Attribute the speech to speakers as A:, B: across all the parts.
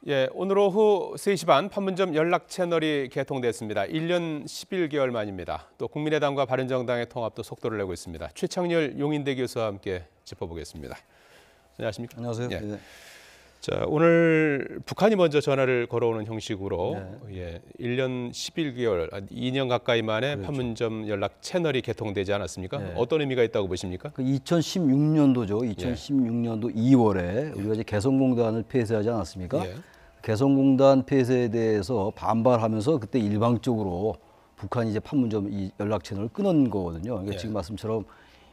A: 예, 오늘 오후 3시 반 판문점 연락 채널이 개통됐습니다. 1년 11개월 만입니다. 또 국민의당과 바른정당의 통합도 속도를 내고 있습니다. 최창렬 용인대 교수와 함께 짚어보겠습니다. 안녕하십니까?
B: 안녕하세요.
A: 예.
B: 네.
A: 자, 오늘 북한이 먼저 전화를 걸어오는 형식으로
B: 네.
A: 예, 1년 11개월, 2년 가까이 만에
B: 그렇죠.
A: 판문점 연락 채널이 개통되지 않았습니까?
B: 네.
A: 어떤 의미가 있다고 보십니까?
B: 그 2016년도죠. 2016년도 2월에 우리가 이제 개성공단을 폐쇄하지 않았습니까?
A: 예.
B: 개성공단 폐쇄에 대해서 반발하면서 그때 일방적으로 북한이 이제 판문점 이 연락 채널을 끊은 거거든요. 그러니까
A: 예.
B: 지금 말씀처럼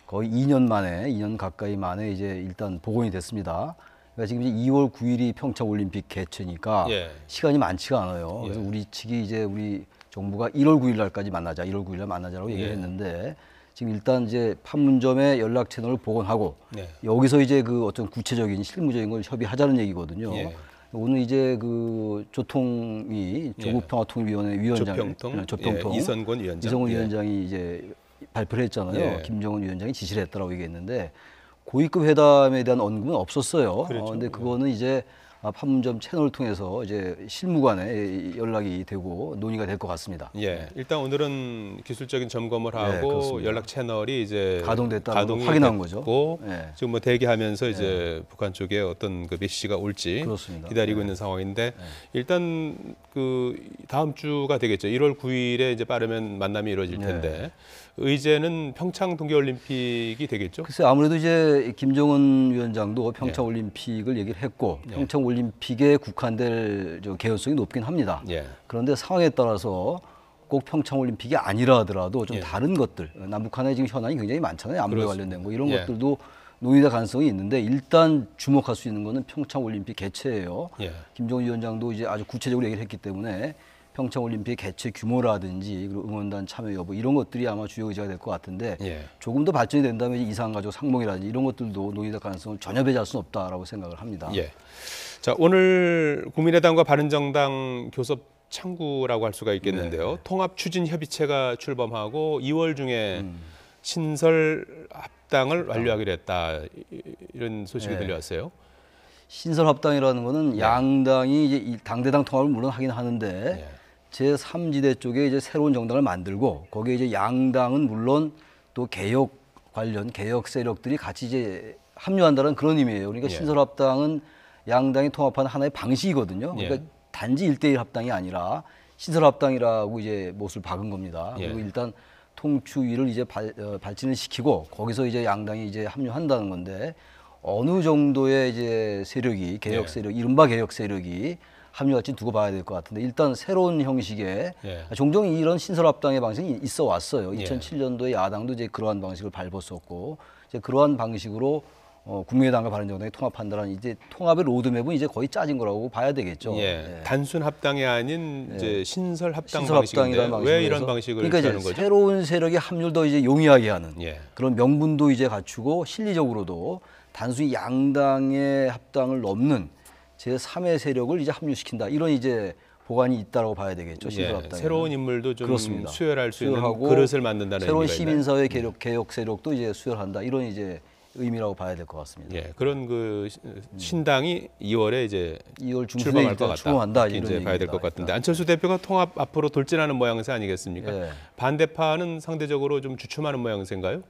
B: 거의 2년 만에, 2년 가까이 만에 이제 일단 복원이 됐습니다. 그러니까 지금 이제 2월 9일이 평창 올림픽 개최니까
A: 예.
B: 시간이 많지가 않아요. 그래서 우리 측이 이제 우리 정부가 1월 9일 날까지 만나자, 1월 9일 날 만나자라고 얘기를 했는데 지금 일단 이제 판문점의 연락 채널을 복원하고
A: 네.
B: 여기서 이제 그 어떤 구체적인 실무적인 걸 협의하자는 얘기거든요.
A: 예.
B: 오늘 이제 그 조통이 조국평화통일위원회 위원장, 조평통
A: 예, 이선곤 위원장,
B: 이성훈 위원장이 이제 발표를 했잖아요.
A: 예.
B: 김정은 위원장이 지시를 했다라고 얘기했는데 고위급 회담에 대한 언급은 없었어요.
A: 그렇죠.
B: 근데 그거는 이제 판문점 채널을 통해서 이제 실무간에 연락이 되고 논의가 될 것 같습니다.
A: 예, 일단 오늘은 기술적인 점검을
B: 네,
A: 하고
B: 그렇습니다.
A: 연락 채널이 이제
B: 가동됐다는 걸
A: 가동이
B: 확인한
A: 됐고,
B: 거죠. 네.
A: 지금 뭐 대기하면서 이제 북한 쪽에 어떤 그 메시지가 올지
B: 그렇습니다.
A: 기다리고 있는 상황인데 일단 그 다음 주가 되겠죠. 1월 9일에 이제 빠르면 만남이 이루어질 텐데 의제는 평창 동계올림픽이 되겠죠.
B: 글쎄 아무래도 이제 김정은 위원장도 평창 올림픽을 얘기를 했고 평창 올림픽에 국한될 개연성이 높긴 합니다.
A: 예.
B: 그런데 상황에 따라서 꼭 평창 올림픽이 아니라 하더라도 좀 다른 것들, 남북한의 지금 현안이 굉장히 많잖아요. 안보에 관련된 거 이런 것들도 논의될 가능성이 있는데 일단 주목할 수 있는 거는 평창 올림픽 개최예요. 김정은 위원장도 이제 아주 구체적으로 얘기를 했기 때문에 평창 올림픽 개최 규모라든지 그리고 응원단 참여 여부 이런 것들이 아마 주요 의제가 될 것 같은데 조금 더 발전이 된다면 이산가족 상봉이라든지 이런 것들도 논의될 가능성을 전혀 배제할 수는 없다라고 생각을 합니다.
A: 예. 자, 오늘 국민의당과 바른정당 교섭 창구라고 할 수가 있겠는데요. 통합 추진 협의체가 출범하고 2월 중에 신설 합당을 완료하기로 했다. 이런 소식이 들려왔어요.
B: 신설 합당이라는 거는 양당이 이제 당대당 통합을 물론 하긴 하는데 제3지대 쪽에 이제 새로운 정당을 만들고 거기에 이제 양당은 물론 또 개혁 관련 개혁 세력들이 같이 이제 합류한다는 그런 의미예요. 그러니까 신설 합당은 양당이 통합하는 하나의 방식이거든요. 그러니까 단지 1대1 합당이 아니라 신설 합당이라고 이제 못을 박은 겁니다. 그리고 일단 통추위를 이제 발진을 시키고 거기서 이제 양당이 이제 합류한다는 건데 어느 정도의 이제 세력이 개혁 세력, 이른바 개혁 세력이 합류할지 두고 봐야 될 것 같은데 일단 새로운 형식의 종종 이런 신설합당의 방식이 있어 왔어요. 2007년도에 야당도 이제 그러한 방식을 밟았었고 이제 그러한 방식으로 국민의당과 바른정당이 통합한다는 이제 통합의 로드맵은 이제 거의 짜진 거라고 봐야 되겠죠.
A: 단순 합당이 아닌 이제 신설 합당
B: 신설합당이라는
A: 방식인데 왜 이런 방식을
B: 그러니까
A: 취하는
B: 이제
A: 거죠?
B: 새로운 세력의 합류를 더 이제 용이하게 하는 그런 명분도 이제 갖추고 실리적으로도 단순히 양당의 합당을 넘는 제3의 세력을 이제 합류시킨다. 이런 이제 보관이 있다라고 봐야 되겠죠. 신설합당에.
A: 새로운 인물도 좀
B: 그렇습니다.
A: 수혈할 수 있는 그릇을 만든다는
B: 새로운
A: 의미가 있나요?
B: 시민사회 개혁 세력도 이제 수혈한다. 이런 이제 의미라고 봐야 될 것 같습니다.
A: 그런 그 신당이 2월에 이제
B: 2월 중순에
A: 출범할 것 같다.
B: 출범한다.
A: 이렇게
B: 이런
A: 이제 봐야 될 것
B: 얘기입니다.
A: 같은데 안철수 대표가 통합 앞으로 돌진하는 모양새 아니겠습니까? 반대파는 상대적으로 좀 주춤하는 모양새인가요?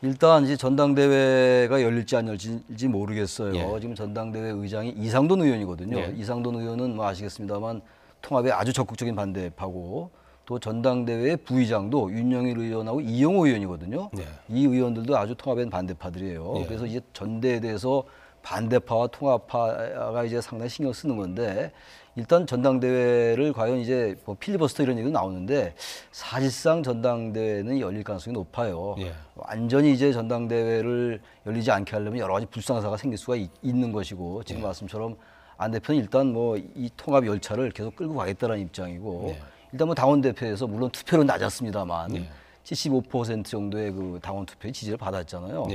B: 일단 이제 전당대회가 열릴지 안 열릴지 모르겠어요. 지금 전당대회 의장이 이상돈 의원이거든요. 이상돈 의원은 뭐 아시겠습니다만 통합에 아주 적극적인 반대파고 또 전당대회 부의장도 윤영일 의원하고 이영호 의원이거든요. 이 의원들도 아주 통합엔 반대파들이에요. 그래서 이제 전대에 대해서 반대파와 통합파가 이제 상당히 신경 쓰는 건데 일단 전당대회를 과연 이제 뭐 필리버스터 이런 얘기도 나오는데 사실상 전당대회는 열릴 가능성이 높아요. 완전히 이제 전당대회를 열리지 않게 하려면 여러 가지 불상사가 생길 수가 있는 것이고 지금 말씀처럼 안 대표는 일단 뭐 이 통합 열차를 계속 끌고 가겠다는 입장이고 일단 뭐 당원 대표에서 물론 투표는 낮았습니다만 75% 정도의 그 당원 투표의 지지를 받았잖아요.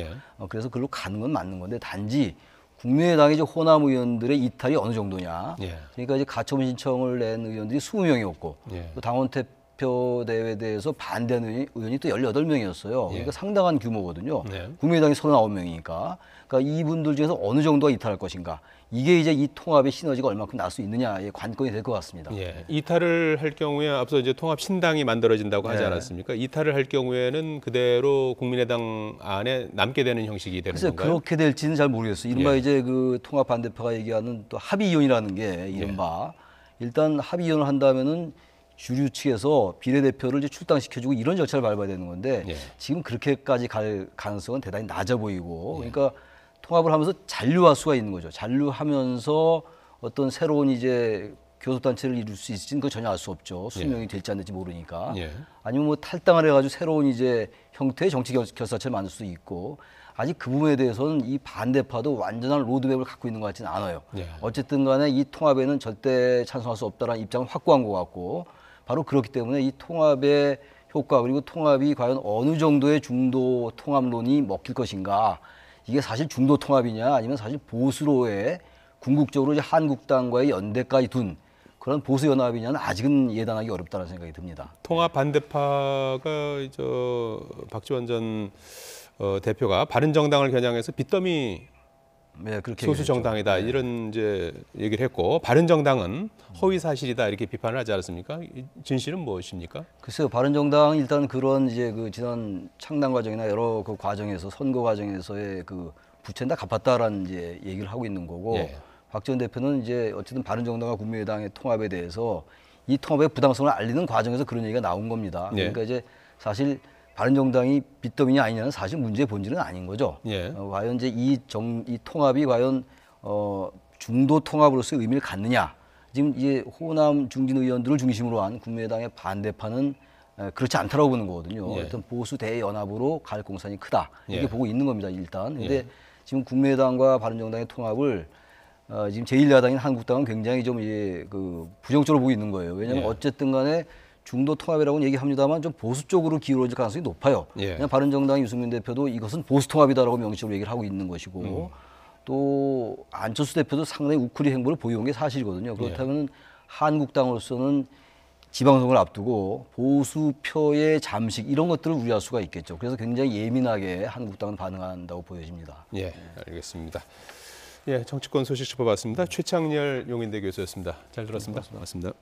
B: 그래서 그걸로 가는 건 맞는 건데 단지 국민의당의 이제 호남 의원들의 이탈이 어느 정도냐. 그러니까 이제 가처분 신청을 낸 의원들이 20명이었고 또 당원 대표 대회에 대해서 반대하는 의원이 또 18명이었어요. 그러니까 상당한 규모거든요. 국민의당이 39명이니까. 그러니까 이분들 중에서 어느 정도가 이탈할 것인가. 이게 이제 이 통합의 시너지가 얼마큼 날 수 있느냐의 관건이 될 것 같습니다.
A: 예. 이탈을 할 경우에 앞서 이제 통합 신당이 만들어진다고 하지
B: 네.
A: 않았습니까? 이탈을 할 경우에는 그대로 국민의당 안에 남게 되는 형식이 되는
B: 글쎄요,
A: 건가요?
B: 그렇게 될지는 잘 모르겠어요. 이른바
A: 예.
B: 이제 그 통합 반대파가 얘기하는 또 합의이혼이라는 게 이른바 일단 합의이혼을 한다면은 주류 측에서 비례대표를 이제 출당시켜주고 이런 절차를 밟아야 되는 건데
A: 예.
B: 지금 그렇게까지 갈 가능성은 대단히 낮아 보이고 그러니까 통합을 하면서 잔류할 수가 있는 거죠. 잔류하면서 어떤 새로운 이제 교섭단체를 이룰 수 있을지는 그거 전혀 알 수 없죠. 수명이 될지 안 될지 모르니까.
A: 예.
B: 아니면 뭐 탈당을 해가지고 새로운 이제 형태의 정치 결사체를 만들 수도 있고 아직 그 부분에 대해서는 이 반대파도 완전한 로드맵을 갖고 있는 것 같지는 않아요.
A: 예.
B: 어쨌든 간에 이 통합에는 절대 찬성할 수 없다라는 입장을 확고한 것 같고 바로 그렇기 때문에 이 통합의 효과 그리고 통합이 과연 어느 정도의 중도 통합론이 먹힐 것인가 이게 사실 중도 통합이냐 아니면 사실 보수로의 궁극적으로 이제 한국당과의 연대까지 둔 그런 보수 연합이냐는 아직은 예단하기 어렵다는 생각이 듭니다.
A: 통합 반대파가 저 박지원 전 대표가 바른정당을 겨냥해서 빚더미
B: 네, 그렇게
A: 소수
B: 얘기했죠.
A: 정당이다 이런 이제 얘기를 했고 바른정당은 허위 사실이다 이렇게 비판을 하지 않았습니까? 이 진실은 무엇입니까?
B: 글쎄요, 바른정당은 일단 그런 이제 그 지난 창당 과정이나 여러 그 과정에서 선거 과정에서의 그 부채는 다 갚았다라는 이제 얘기를 하고 있는 거고
A: 예.
B: 박 전 대표는 이제 어쨌든 바른정당과 국민의당의 통합에 대해서 이 통합의 부당성을 알리는 과정에서 그런 얘기가 나온 겁니다.
A: 예.
B: 그러니까 이제 사실 바른정당이 빚더미냐 아니냐는 사실 문제의 본질은 아닌 거죠.
A: 예.
B: 과연 이제 이 통합이 과연 중도 통합으로서의 의미를 갖느냐. 지금 이제 호남 중진 의원들을 중심으로 한 국민의당의 반대파는 그렇지 않다라고 보는 거거든요.
A: 예.
B: 하여튼 보수 대연합으로 갈 공산이 크다. 이렇게
A: 예.
B: 보고 있는 겁니다. 일단. 근데 지금 국민의당과 바른정당의 통합을 지금 제1야당인 한국당은 굉장히 좀 그 부정적으로 보고 있는 거예요. 왜냐하면
A: 예.
B: 어쨌든 간에 중도 통합이라고는 얘기합니다만 좀 보수 쪽으로 기울어질 가능성이 높아요.
A: 예.
B: 그냥 바른정당 유승민 대표도 이것은 보수 통합이다라고 명시적으로 얘기를 하고 있는 것이고 또 안철수 대표도 상당히 우크리 행보를 보여온 게 사실이거든요. 그렇다면 한국당으로서는 지방선거를 앞두고 보수표의 잠식 이런 것들을 우려할 수가 있겠죠. 그래서 굉장히 예민하게 한국당은 반응한다고 보여집니다.
A: 예, 알겠습니다. 예, 정치권 소식 짚어봤습니다. 최창렬 용인대 교수였습니다. 잘 들었습니다. 고맙습니다.